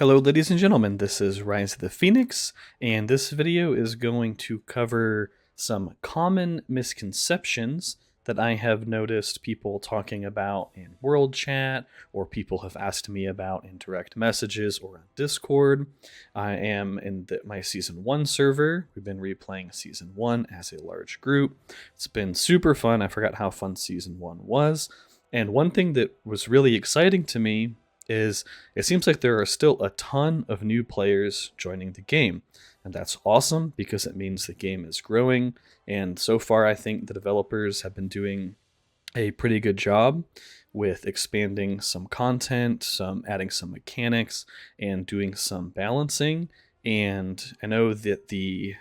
Hello ladies and gentlemen, this is Rise of the Phoenix, and this video is going to cover some common misconceptions that I have noticed people talking about in world chat, or people have asked me about in direct messages or on Discord. I am in my Season 1 server. We've been replaying Season 1 as a large group. It's been super fun. I forgot how fun Season 1 was. And one thing that was really exciting to me is it seems like there are still a ton of new players joining the game. And that's awesome because it means the game is growing. And so far, I think the developers have been doing a pretty good job with expanding some content, adding some mechanics, and doing some balancing. And I know that the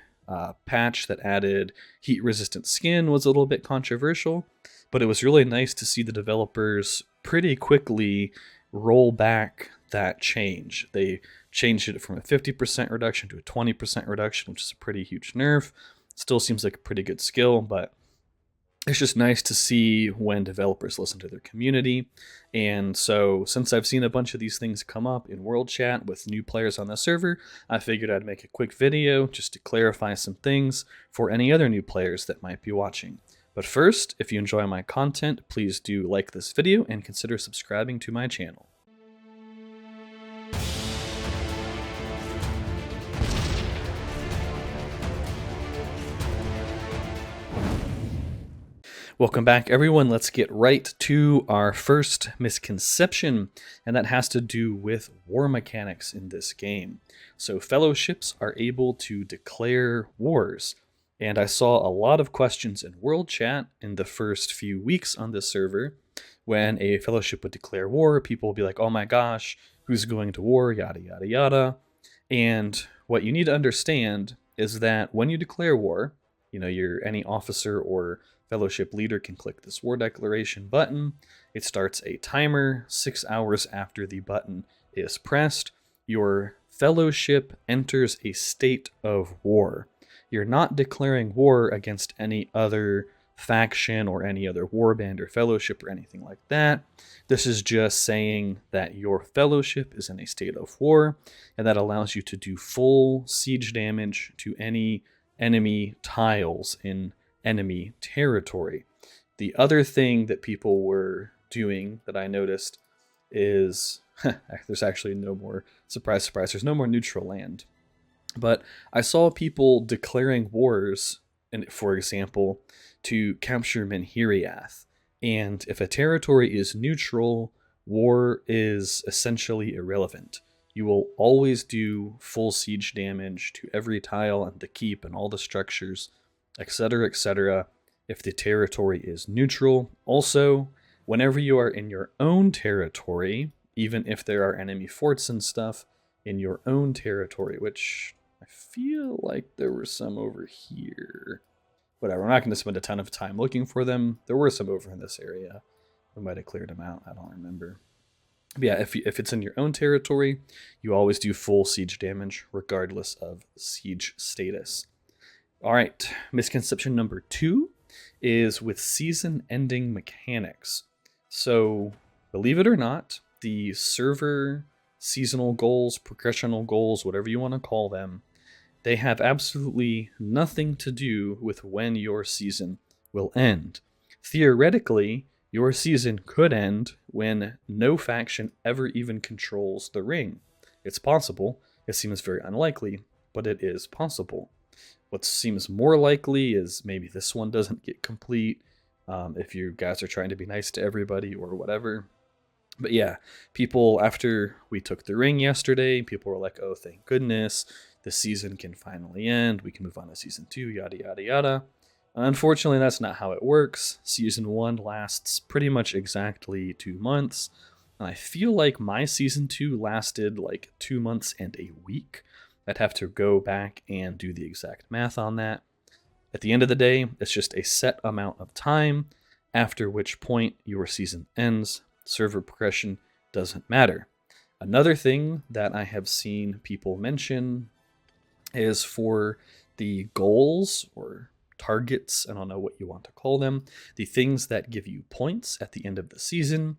patch that added heat-resistant skin was a little bit controversial, but it was really nice to see the developers pretty quickly roll back that change. They changed it from a 50% reduction to a 20% reduction, which is a pretty huge nerf. Still seems like a pretty good skill, but it's just nice to see when developers listen to their community. And so since I've seen a bunch of these things come up in world chat with new players on the server, I figured I'd make a quick video just to clarify some things for any other new players that might be watching. But first, if you enjoy my content, please do like this video and consider subscribing to my channel. Welcome back, everyone. Let's get right to our first misconception, and that has to do with war mechanics in this game. So fellowships are able to declare wars, and I saw a lot of questions in world chat in the first few weeks on this server. When a fellowship would declare war, people would be like, oh my gosh, who's going to war, yada yada yada. And what you need to understand is that when you declare war, any officer or fellowship leader can click this war declaration button. It starts a timer 6 hours after the button is pressed. Your fellowship enters a state of war. You're not declaring war against any other faction or any other warband or fellowship or anything like that. This is just saying that your fellowship is in a state of war, and that allows you to do full siege damage to any enemy tiles in enemy territory. The other thing that people were doing that I noticed is there's actually no more, surprise, there's no more neutral land. But I saw people declaring wars, for example, to capture Menhiriath. And if a territory is neutral, war is essentially irrelevant. You will always do full siege damage to every tile and the keep and all the structures, etc., if the territory is neutral. Also, whenever you are in your own territory, even if there are enemy forts and stuff in your own territory, which I feel like there were some over here. Whatever, I'm not going to spend a ton of time looking for them. There were some over in this area. We might have cleared them out. I don't remember. But yeah, if it's in your own territory, you always do full siege damage, regardless of siege status. All right, misconception number 2 is with season-ending mechanics. So, believe it or not, the server seasonal goals, progressional goals, whatever you want to call them, they have absolutely nothing to do with when your season will end. Theoretically, your season could end when no faction ever even controls the ring. It's possible. It seems very unlikely, but it is possible. What seems more likely is maybe this one doesn't get complete, if you guys are trying to be nice to everybody or whatever. But yeah, people, after we took the ring yesterday, people were like, oh, thank goodness, the season can finally end. We can move on to Season 2, yada, yada, yada. Unfortunately, that's not how it works. Season 1 lasts pretty much exactly 2 months. And I feel like my Season 2 lasted like 2 months and a week. I'd have to go back and do the exact math on that. At the end of the day, it's just a set amount of time, after which point your season ends. Server progression doesn't matter. Another thing that I have seen people mention is for the goals or targets, I don't know what you want to call them, the things that give you points at the end of the season.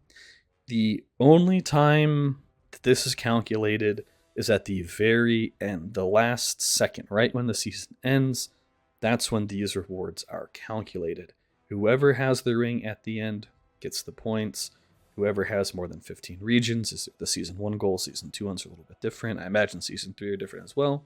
The only time that this is calculated is at the very end, the last second, right when the season ends. That's when these rewards are calculated. Whoever has the ring at the end gets the points. Whoever has more than 15 regions is the season 1 goal. Season 2 ones are a little bit different. I imagine season 3 are different as well.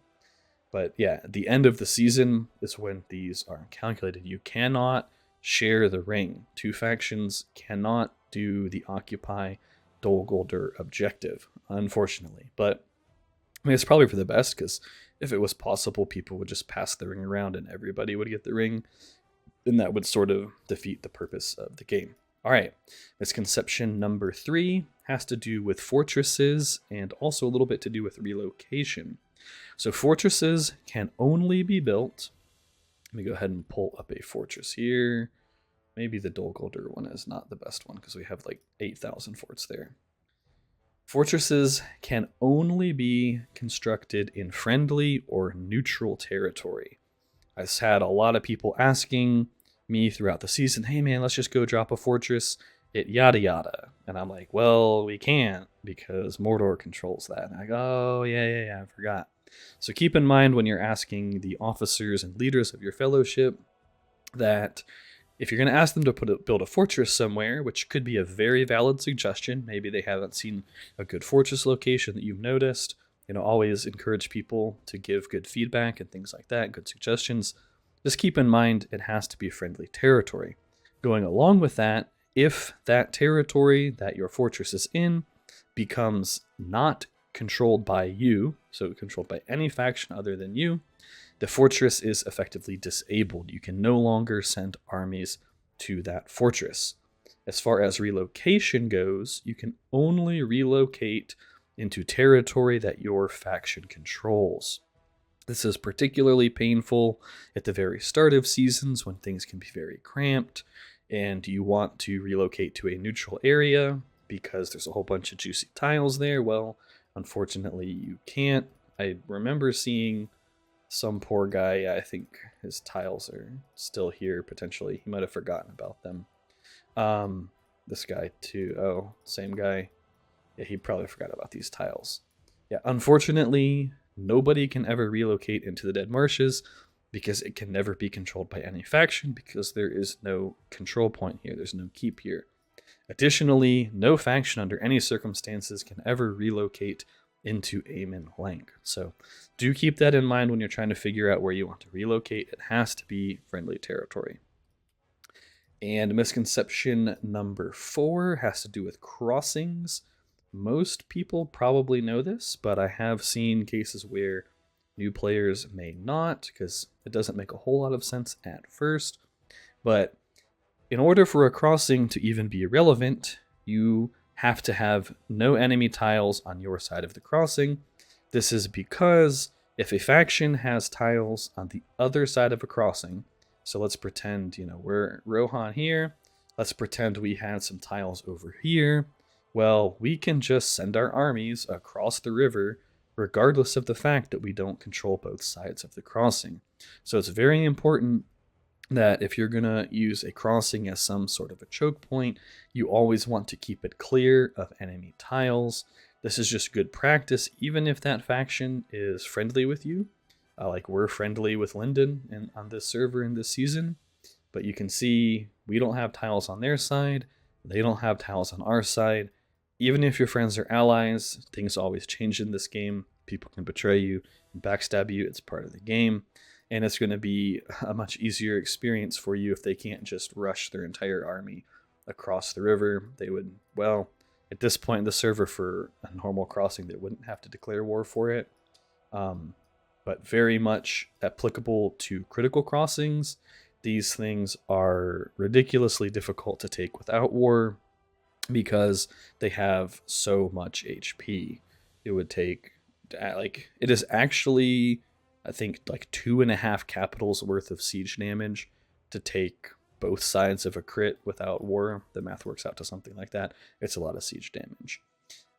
But yeah, the end of the season is when these are calculated. You cannot share the ring. Two factions cannot do the Occupy Dol Guldur objective, unfortunately. But I mean, it's probably for the best, because if it was possible, people would just pass the ring around and everybody would get the ring. Then that would sort of defeat the purpose of the game. All right, misconception number 3 has to do with fortresses and also a little bit to do with relocation. So fortresses can only be built. Let me go ahead and pull up a fortress here. Maybe the Dol Guldur one is not the best one because we have like 8,000 forts there. Fortresses can only be constructed in friendly or neutral territory. I've had a lot of people asking me throughout the season, hey man, let's just go drop a fortress at yada yada. And I'm like, well, we can't because Mordor controls that. And I go, oh, yeah, I forgot. So keep in mind when you're asking the officers and leaders of your fellowship that if you're going to ask them to build a fortress somewhere, which could be a very valid suggestion, maybe they haven't seen a good fortress location that you've noticed, always encourage people to give good feedback and things like that, good suggestions. Just keep in mind it has to be friendly territory. Going along with that, if that territory that your fortress is in becomes not controlled by you, so controlled by any faction other than you, the fortress is effectively disabled. You can no longer send armies to that fortress. As far as relocation goes, you can only relocate into territory that your faction controls. This is particularly painful at the very start of seasons when things can be very cramped and you want to relocate to a neutral area because there's a whole bunch of juicy tiles there. Well, unfortunately, you can't. I remember seeing some poor guy, I think his tiles are still here potentially. He might have forgotten about them. This guy too. Oh, same guy. Yeah, he probably forgot about these tiles. Yeah, unfortunately, nobody can ever relocate into the Dead Marshes because it can never be controlled by any faction because there is no control point here. There's no keep here. Additionally, no faction under any circumstances can ever relocate into Amen Blank. So do keep that in mind when you're trying to figure out where you want to relocate. It has to be friendly territory. And misconception number 4 has to do with crossings. Most people probably know this, but I have seen cases where new players may not because it doesn't make a whole lot of sense at first. But in order for a crossing to even be relevant, you have to have no enemy tiles on your side of the crossing. This is because if a faction has tiles on the other side of a crossing, so let's pretend, we're Rohan here. Let's pretend we had some tiles over here. Well, we can just send our armies across the river regardless of the fact that we don't control both sides of the crossing. So it's very important that if you're going to use a crossing as some sort of a choke point, you always want to keep it clear of enemy tiles. This is just good practice, even if that faction is friendly with you. Like we're friendly with Linden and on this server in this season, but you can see we don't have tiles on their side. They don't have tiles on our side. Even if your friends are allies, things always change in this game. People can betray you and backstab you. It's part of the game. And it's going to be a much easier experience for you if they can't just rush their entire army across the river. They would, well, at this point in the server for a normal crossing, they wouldn't have to declare war for it. But very much applicable to critical crossings. These things are ridiculously difficult to take without war because they have so much HP. It would take, it is actually, I think, 2.5 capitals worth of siege damage to take both sides of a crit without war. The math works out to something like that. It's a lot of siege damage.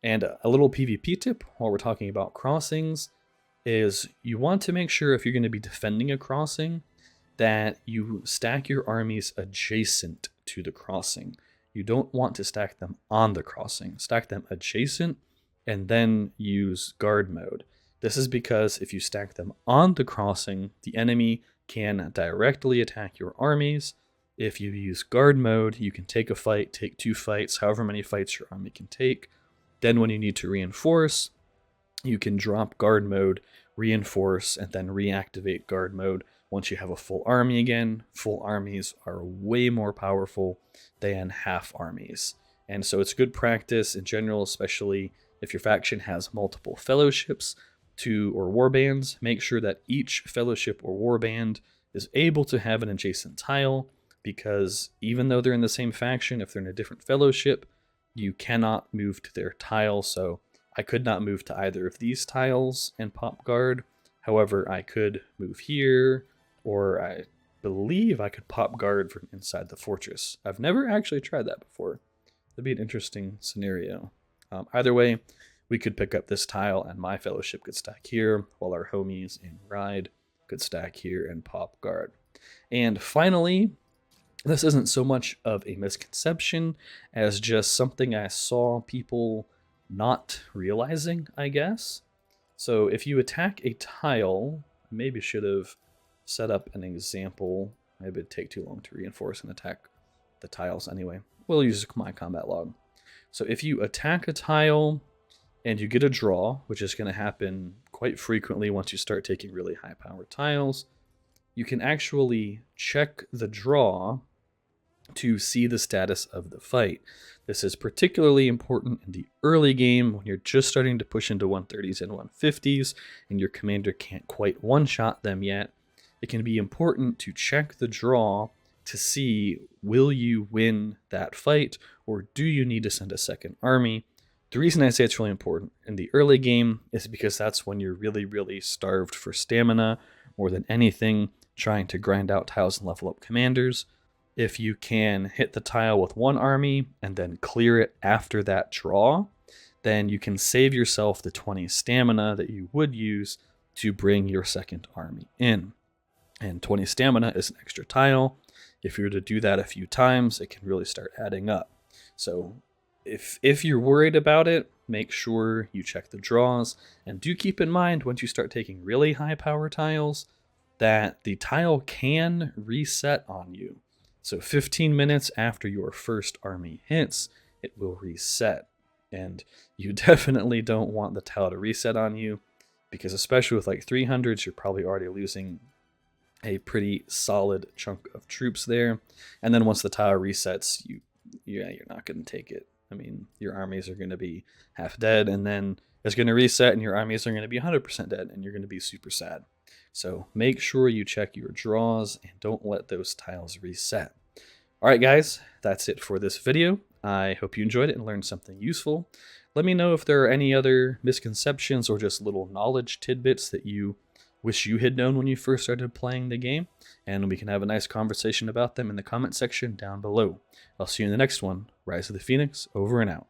And a little PvP tip while we're talking about crossings is you want to make sure if you're going to be defending a crossing that you stack your armies adjacent to the crossing. You don't want to stack them on the crossing. Stack them adjacent, and then use guard mode. This is because if you stack them on the crossing, the enemy can directly attack your armies. If you use guard mode, you can take a fight, take 2 fights, however many fights your army can take. Then when you need to reinforce, you can drop guard mode, reinforce, and then reactivate guard mode once you have a full army again. Full armies are way more powerful than half armies. And so it's good practice in general, especially if your faction has multiple fellowships or warbands. Make sure that each fellowship or warband is able to have an adjacent tile, because even though they're in the same faction, if they're in a different fellowship, you cannot move to their tile. So I could not move to either of these tiles and pop guard. However, I could move here, or I believe I could pop guard from inside the fortress. I've never actually tried that before. That'd be an interesting scenario. Either way, we could pick up this tile and my fellowship could stack here, while our homies in Ride could stack here and pop guard. And finally, this isn't so much of a misconception as just something I saw people not realizing, I guess. So if you attack a tile, I maybe should have set up an example. Maybe it'd take too long to reinforce and attack the tiles anyway. We'll use my combat log. So if you attack a tile and you get a draw, which is going to happen quite frequently once you start taking really high power tiles, you can actually check the draw to see the status of the fight. This is particularly important in the early game when you're just starting to push into 130s and 150s and your commander can't quite one-shot them yet. It can be important to check the draw to see, will you win that fight, or do you need to send a second army? The reason I say it's really important in the early game is because that's when you're really, really starved for stamina more than anything, trying to grind out tiles and level up commanders. If you can hit the tile with one army and then clear it after that draw, then you can save yourself the 20 stamina that you would use to bring your second army in. And 20 stamina is an extra tile. If you were to do that a few times, it can really start adding up. So if you're worried about it, make sure you check the draws, and do keep in mind once you start taking really high power tiles that the tile can reset on you. So 15 minutes after your first army hits, it will reset. And you definitely don't want the tile to reset on you, because especially with like 300s, you're probably already losing a pretty solid chunk of troops there. And then once the tile resets, you're not going to take it. I mean, your armies are going to be half dead, and then it's going to reset and your armies are going to be 100% dead, and you're going to be super sad. So make sure you check your draws and don't let those tiles reset. All right, guys, that's it for this video. I hope you enjoyed it and learned something useful. Let me know if there are any other misconceptions or just little knowledge tidbits that you wish you had known when you first started playing the game, and we can have a nice conversation about them in the comment section down below. I'll see you in the next one. Rise of the Phoenix, over and out.